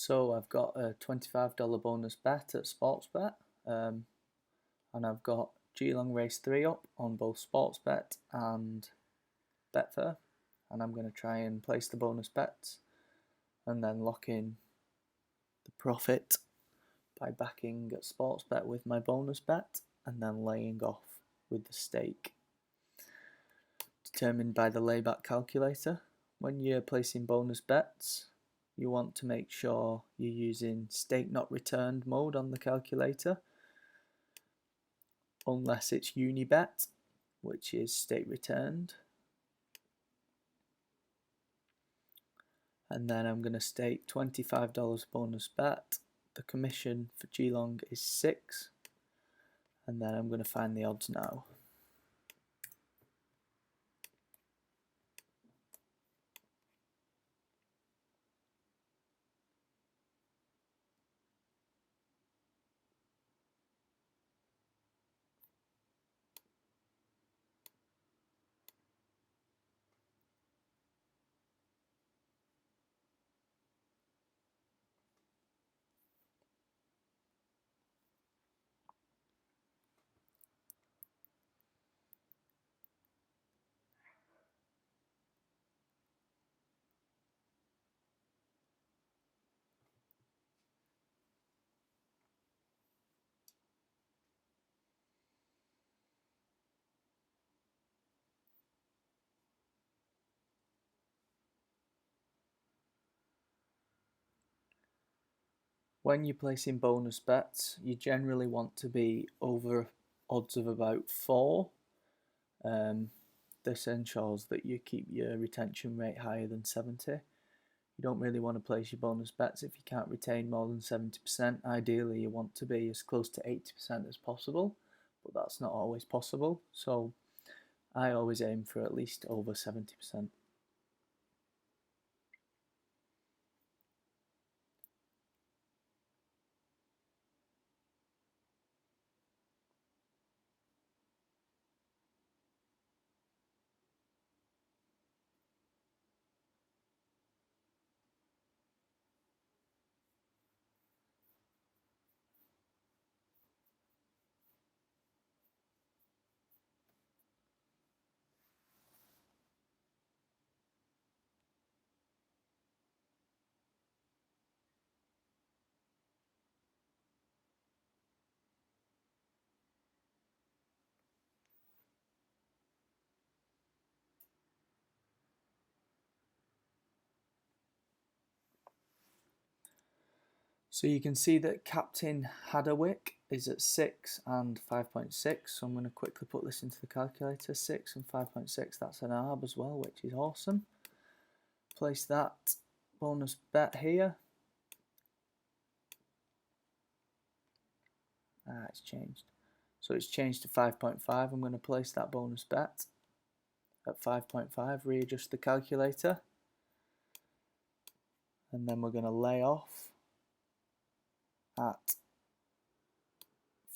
So I've got a $25 bonus bet at Sportsbet, and I've got Geelong Race 3 up on both Sportsbet and Betfair, and I'm going to try and place the bonus bets and then lock in the profit by backing at Sportsbet with my bonus bet and then laying off with the stake determined by the layback calculator. When you're placing bonus bets, you want to make sure you're using stake not returned mode on the calculator, unless it's Unibet, which is stake returned. And then I'm going to stake $25 bonus bet. The commission for Geelong is 6, and then I'm going to find the odds now. When you're placing bonus bets, you generally want to be over odds of about 4. This ensures that you keep your retention rate higher than 70. You don't really want to place your bonus bets if you can't retain more than 70%. Ideally, you want to be as close to 80% as possible, but that's not always possible. So I always aim for at least over 70%. So you can see that Captain Hadderwick is at 6 and 5.6. So I'm going to quickly put this into the calculator. 6 and 5.6, that's an ARB as well, which is awesome. Place that bonus bet here. It's changed. So it's changed to 5.5. I'm going to place that bonus bet at 5.5, readjust the calculator, and then we're going to lay off at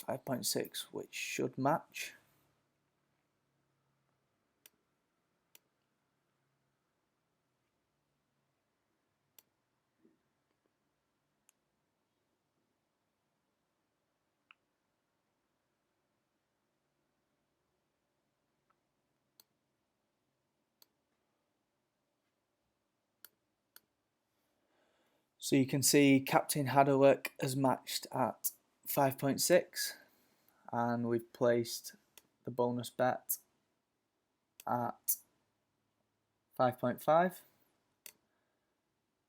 5.6, which should match. So you can see Captain Hadderwick has matched at 5.6, and we've placed the bonus bet at 5.5.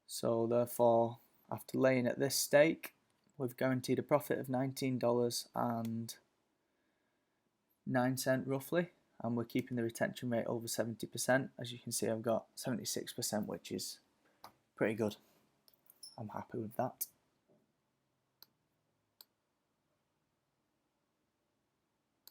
So therefore, after laying at this stake, we've guaranteed a profit of $19.09 roughly, and we're keeping the retention rate over 70%. As you can see, I've got 76%, which is pretty good. I'm happy with that.